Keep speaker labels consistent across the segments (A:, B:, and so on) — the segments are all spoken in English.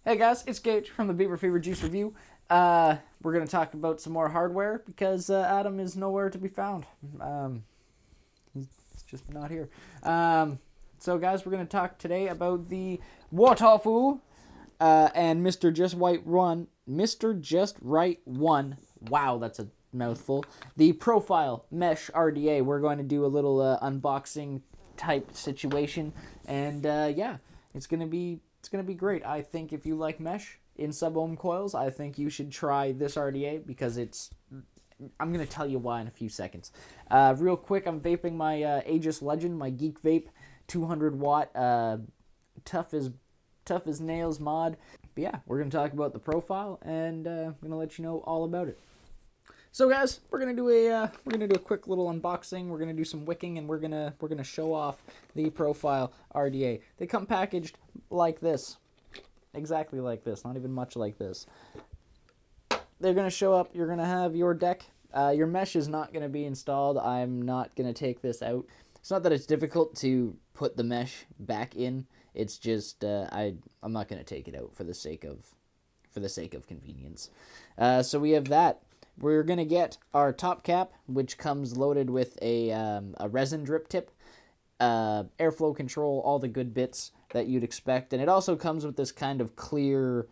A: Hey guys, it's Gage from the Beaver Fever Juice Review. We're going to talk about some more hardware because Adam is nowhere to be found. He's just not here. So guys, we're going to talk today about the WoToFo and Mr. Just Right 1. Wow, that's a mouthful. The Profile Mesh RDA. We're going to do a little unboxing type situation, and yeah, it's gonna be great. I think if you like mesh in sub-ohm coils, I think you should try this RDA because I'm gonna tell you why in a few seconds. Real quick, I'm vaping my Aegis Legend, my Geek Vape 200 watt tough as nails mod. But yeah, we're gonna talk about the profile, and I'm gonna let you know all about it. So guys, we're gonna do a quick little unboxing. We're gonna do some wicking, and we're gonna show off the Profile RDA. They come packaged like this, exactly like this, not even much like this. They're gonna show up. You're gonna have your deck. Your mesh is not gonna be installed. I'm not gonna take this out. It's not that it's difficult to put the mesh back in. It's just I'm not gonna take it out for the sake of convenience. So we have that. We're going to get our top cap, which comes loaded with a resin drip tip, airflow control, all the good bits that you'd expect. And it also comes with this kind of clear,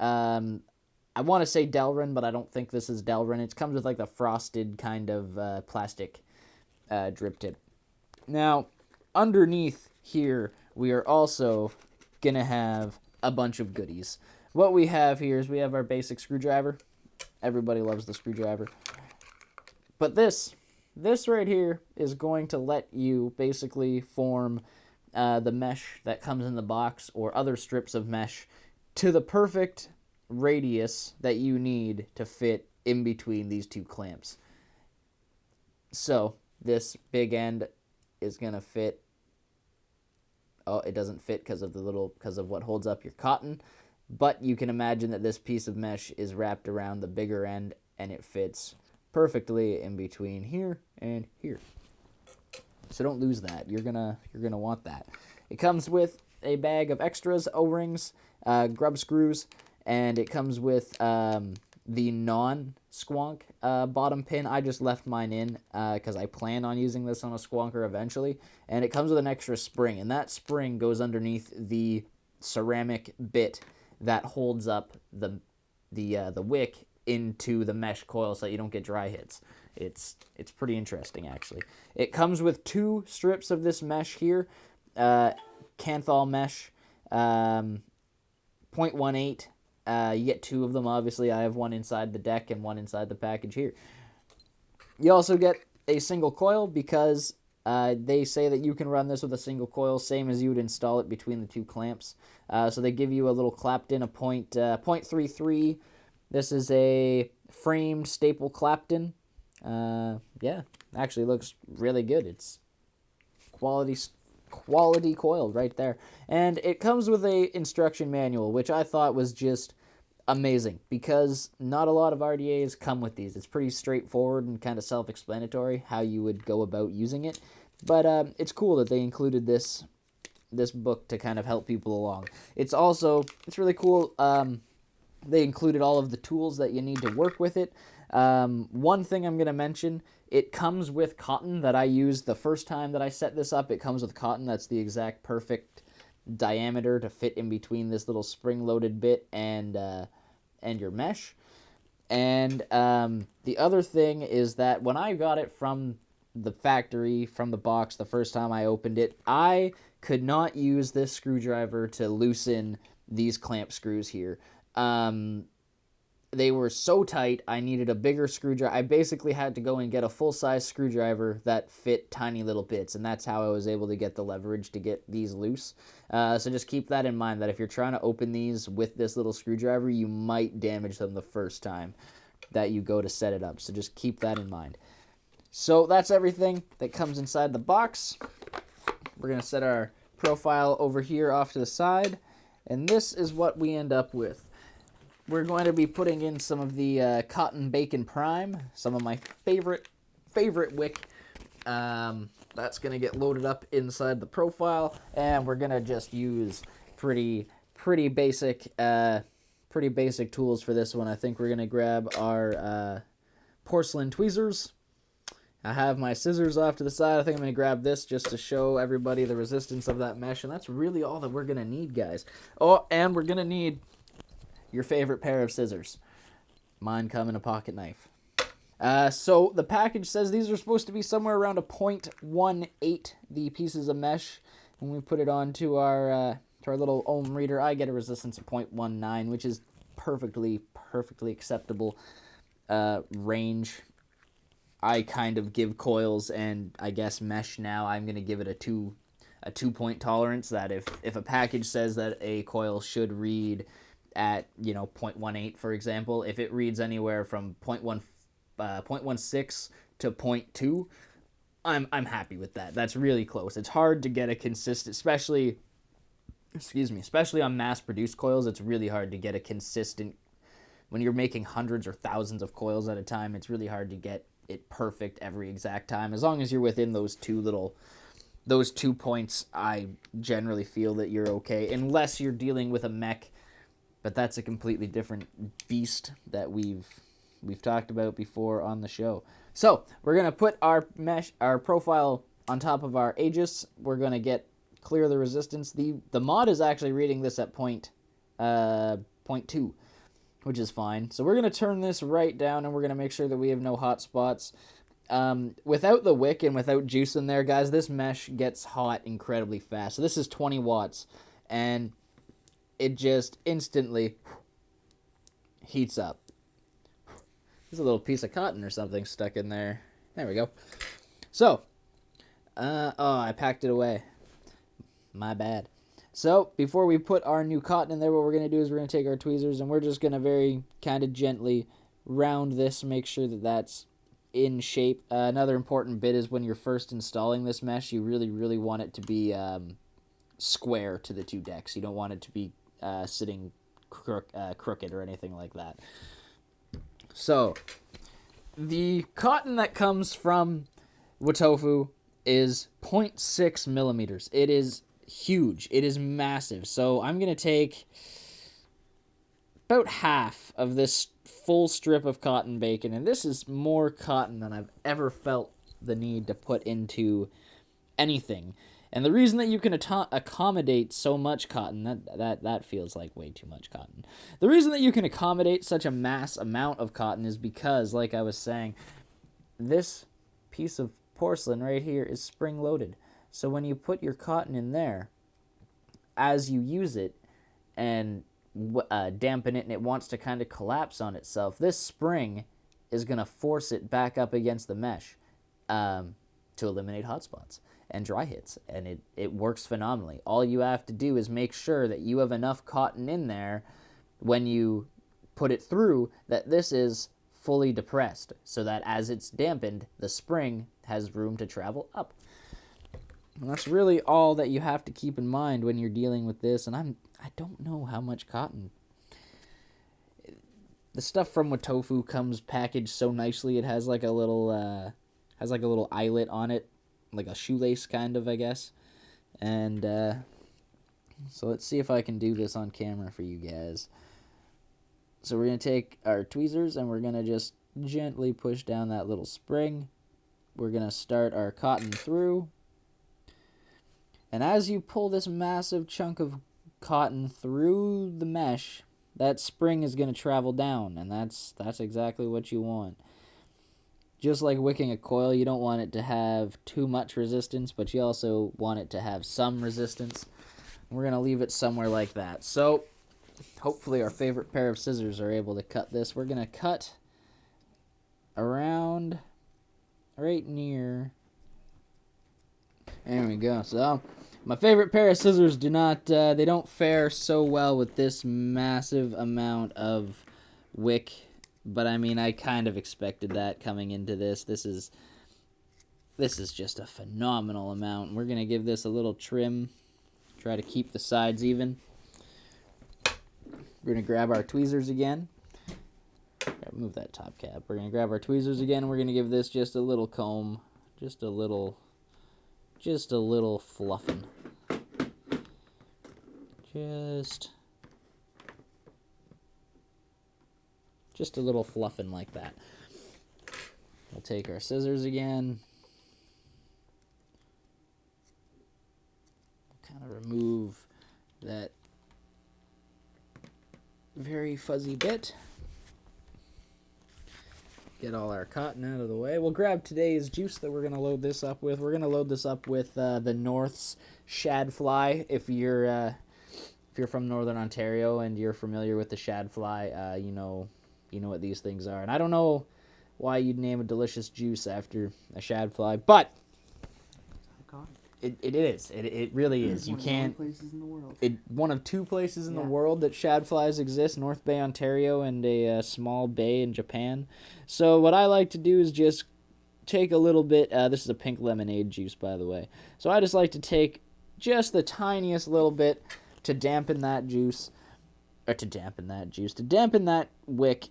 A: I want to say Delrin, but I don't think this is Delrin. It comes with like the frosted kind of plastic drip tip. Now, underneath here, we are also going to have a bunch of goodies. What we have here is we have our basic screwdriver. Everybody loves the screwdriver. But this right here is going to let you basically form the mesh that comes in the box or other strips of mesh to the perfect radius that you need to fit in between these two clamps. So this big end is going to fit. Oh, it doesn't fit because of what holds up your cotton. But you can imagine that this piece of mesh is wrapped around the bigger end, and it fits perfectly in between here and here. So don't lose that. You're gonna want that. It comes with a bag of extras, O-rings, grub screws, and it comes with the non-squonk bottom pin. I just left mine in because I plan on using this on a squonker eventually. And it comes with an extra spring, and that spring goes underneath the ceramic bit that holds up the wick into the mesh coil so that you don't get dry hits. It's pretty interesting, actually. It comes with 2 strips of this mesh here, Kanthal mesh, 0.18. You get 2 of them, obviously. I have one inside the deck and one inside the package here. You also get a single coil because they say that you can run this with a single coil, same as you would install it between the 2 clamps. So they give you a little Clapton, a 0.33. This is a framed staple Clapton. Yeah, actually looks really good. It's quality coil right there. And it comes with a instruction manual, which I thought was just amazing because not a lot of RDAs come with these. It's pretty straightforward and kind of self-explanatory how you would go about using it. But it's cool that they included this book to kind of help people along. It's really cool. They included all of the tools that you need to work with it. One thing I'm going to mention, it comes with cotton that I used the first time that I set this up. It comes with cotton that's the exact perfect diameter to fit in between this little spring-loaded bit and your mesh. And the other thing is that when I got it from the factory, from the box, the first time I opened it, I could not use this screwdriver to loosen these clamp screws here. They were so tight, I needed a bigger screwdriver. I basically had to go and get a full-size screwdriver that fit tiny little bits, and that's how I was able to get the leverage to get these loose. So just keep that in mind, that if you're trying to open these with this little screwdriver, you might damage them the first time that you go to set it up. So just keep that in mind. So that's everything that comes inside the box. We're going to set our profile over here off to the side, and this is what we end up with. We're going to be putting in some of the Cotton Bacon Prime, some of my favorite wick. That's going to get loaded up inside the profile, and we're going to just use pretty pretty basic tools for this one. I think we're going to grab our porcelain tweezers. I have my scissors off to the side. I think I'm going to grab this just to show everybody the resistance of that mesh, and that's really all that we're going to need, guys. Oh, and we're going to need your favorite pair of scissors. Mine come in a pocket knife. So the package says these are supposed to be somewhere around a 0.18, the pieces of mesh. When we put it onto our little ohm reader, I get a resistance of 0.19, which is perfectly acceptable range. I kind of give coils and I guess mesh now, I'm going to give it a 2-point tolerance, that if a package says that a coil should read at, 0.18, for example, if it reads anywhere from 0.16 to 0.2, I'm happy with that. That's really close. It's hard to get a consistent, especially on mass-produced coils, it's really hard to get a consistent, when you're making hundreds or thousands of coils at a time, it's really hard to get it perfect every exact time. As long as you're within those 2 points, I generally feel that you're okay, unless you're dealing with a mech, but that's a completely different beast that we've talked about before on the show. So we're gonna put our profile on top of our Aegis. We're gonna clear the resistance. The mod is actually reading this at 0.2, which is fine. So we're gonna turn this right down, and we're gonna make sure that we have no hot spots. Without the wick and without juice in there, guys, this mesh gets hot incredibly fast. So this is 20 watts, and it just instantly heats up. There's a little piece of cotton or something stuck in there. There we go. So, I packed it away. My bad. So, before we put our new cotton in there, what we're going to do is we're going to take our tweezers and we're just going to very kind of gently round this, make sure that that's in shape. Another important bit is when you're first installing this mesh, you really, really want it to be square to the 2 decks. You don't want it to be sitting crooked or anything like that. So, the cotton that comes from WoToFo is 0.6 millimeters. It is huge. It is massive. So, I'm going to take about half of this full strip of cotton bacon, and this is more cotton than I've ever felt the need to put into anything. And the reason that you can accommodate so much cotton, that feels like way too much cotton. The reason that you can accommodate such a mass amount of cotton is because, like I was saying, this piece of porcelain right here is spring-loaded. So when you put your cotton in there, as you use it and dampen it and it wants to kind of collapse on itself, this spring is going to force it back up against the mesh to eliminate hot spots and dry hits, and it works phenomenally. All you have to do is make sure that you have enough cotton in there when you put it through that this is fully depressed, so that as it's dampened, the spring has room to travel up. And that's really all that you have to keep in mind when you're dealing with this. And I don't know how much cotton. The stuff from WoToFo comes packaged so nicely. It has like a little eyelet on it, like a shoelace kind of, I guess. And so let's see if I can do this on camera for you guys. So we're going to take our tweezers and we're going to just gently push down that little spring. We're going to start our cotton through. And as you pull this massive chunk of cotton through the mesh, that spring is going to travel down, and that's exactly what you want. Just like wicking a coil, you don't want it to have too much resistance, but you also want it to have some resistance. We're going to leave it somewhere like that. So hopefully our favorite pair of scissors are able to cut this. We're going to cut around right near. There we go. So my favorite pair of scissors they don't fare so well with this massive amount of wick. But I mean, I kind of expected that coming into this. This is just a phenomenal amount. We're going to give this a little trim. Try to keep the sides even. We're going to grab our tweezers again. Move that top cap. We're going to grab our tweezers again, and we're going to give this just a little comb. Just a little fluffing. Just Just a little fluffing like that. We'll take our scissors again. Kind of remove that very fuzzy bit. Get all our cotton out of the way. We'll grab today's juice that we're going to load this up with. We're going to load this up with the North's shad fly. If you're from Northern Ontario and you're familiar with the shad fly, you know what these things are. And I don't know why you'd name a delicious juice after a shad fly, but it is. It really is. You can't. One of two places in the world that shad flies exist: North Bay, Ontario, and a small bay in Japan. So what I like to do is just take a little bit. This is a pink lemonade juice, by the way. So I just like to take just the tiniest little bit to dampen that juice, to dampen that wick.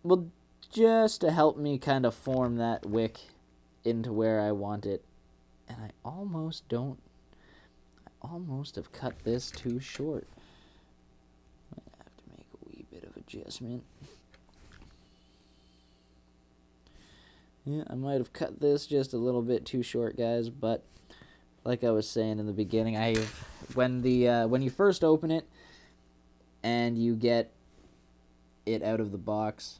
A: Well, just to help me kind of form that wick into where I want it. And I almost have cut this too short. Might have to make a wee bit of adjustment. Yeah, I might have cut this just a little bit too short, guys, but like I was saying in the beginning, when you first open it and you get it out of the box,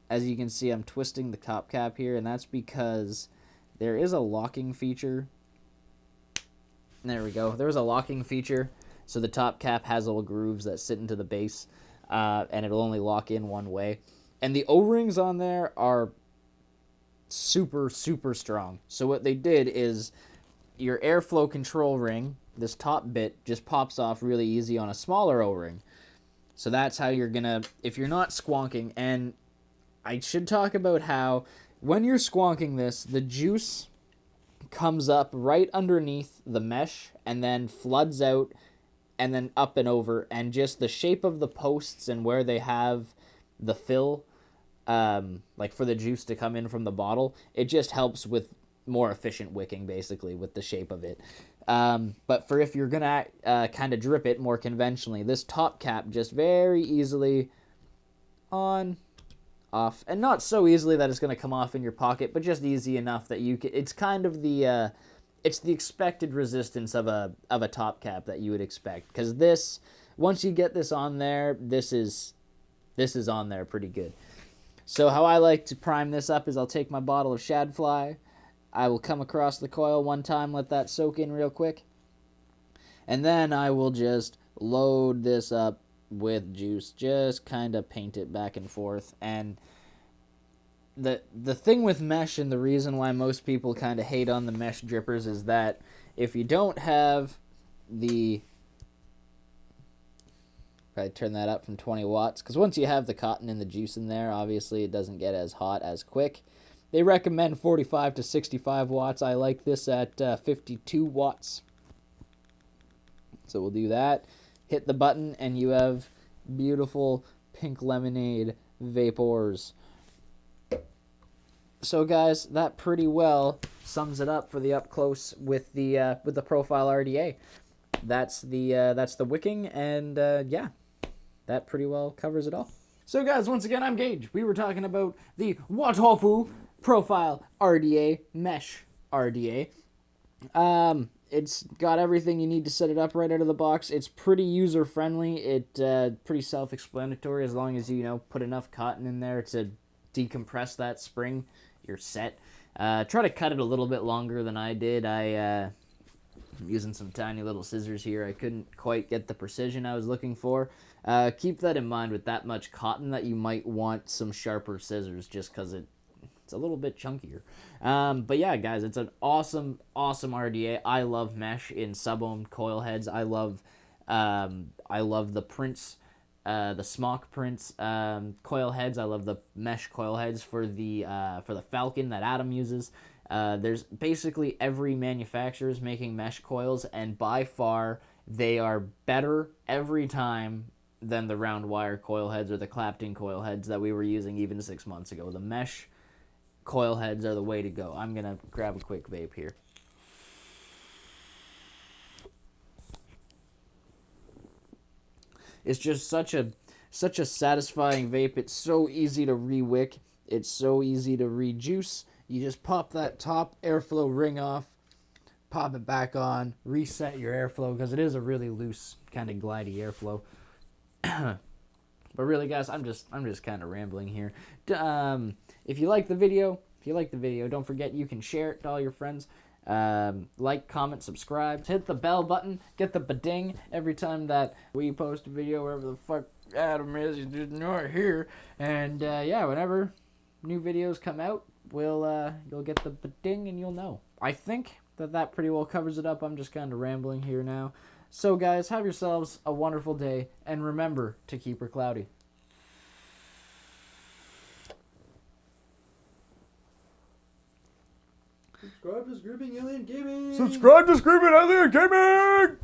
A: as you can see, I'm twisting the top cap here, and that's because there is a locking feature. There we go. There's a locking feature, so the top cap has little grooves that sit into the base, and it'll only lock in one way. And the O-rings on there are super, super strong. So what they did is your airflow control ring, this top bit, just pops off really easy on a smaller O-ring. So that's how you're going to, if you're not squonking, and I should talk about how when you're squonking this, the juice comes up right underneath the mesh and then floods out and then up and over, and just the shape of the posts and where they have the fill, like for the juice to come in from the bottle, it just helps with more efficient wicking, basically, with the shape of it. But for if you're going to kind of drip it more conventionally, this top cap just very easily on, off, and not so easily that it's going to come off in your pocket, but just easy enough that you can, it's kind of the it's the expected resistance of a top cap that you would expect, because this, once you get this on there, this is on there pretty good. So how I like to prime this up is I'll take my bottle of shad fly, I will come across the coil one time, let that soak in real quick, and then I will just load this up with juice, just kind of paint it back and forth. And the thing with mesh, and the reason why most people kind of hate on the mesh drippers, is that if you don't have the, I turn that up from 20 watts, because once you have the cotton and the juice in there, obviously it doesn't get as hot as quick. They recommend 45 to 65 watts. I like this at 52 watts. So we'll do that. Hit the button, and you have beautiful pink lemonade vapors. So guys, that pretty well sums it up for the up close with the profile RDA. That's the wicking, and yeah, that pretty well covers it all. So guys, once again, I'm Gage. We were talking about the WoToFo profile RDA mesh RDA. It's got everything you need to set it up right out of the box. It's pretty user-friendly. It's pretty self-explanatory. As long as you put enough cotton in there to decompress that spring, you're set. Try to cut it a little bit longer than I did. I'm using some tiny little scissors here. I couldn't quite get the precision I was looking for. Keep that in mind with that much cotton, that you might want some sharper scissors, just because it's a little bit chunkier. But yeah, guys, it's an awesome RDA. I love mesh in sub-ohm coil heads. I love the prints, the smock prints coil heads. I love the mesh coil heads for the Falcon that Adam uses. There's basically every manufacturer is making mesh coils, and by far they are better every time than the round wire coil heads or the Clapton coil heads that we were using even 6 months ago. The mesh coil heads are the way to go. I'm gonna grab a quick vape here. It's just such such a satisfying vape. It's so easy to re-wick. It's so easy to rejuice. You just pop that top airflow ring off, pop it back on, reset your airflow, because it is a really loose, kind of glidey airflow. But really, guys, I'm just kind of rambling here. If you like the video, don't forget you can share it to all your friends. Like, comment, subscribe, hit the bell button, get the ba-ding every time that we post a video, wherever the fuck Adam is, he's just not here. And yeah, whenever new videos come out, you'll get the ba-ding and you'll know. I think that pretty well covers it up. I'm just kind of rambling here now. So guys, have yourselves a wonderful day, and remember to keep her cloudy.
B: Subscribe to Screaming Alien Gaming!
C: Subscribe to Screaming Alien Gaming!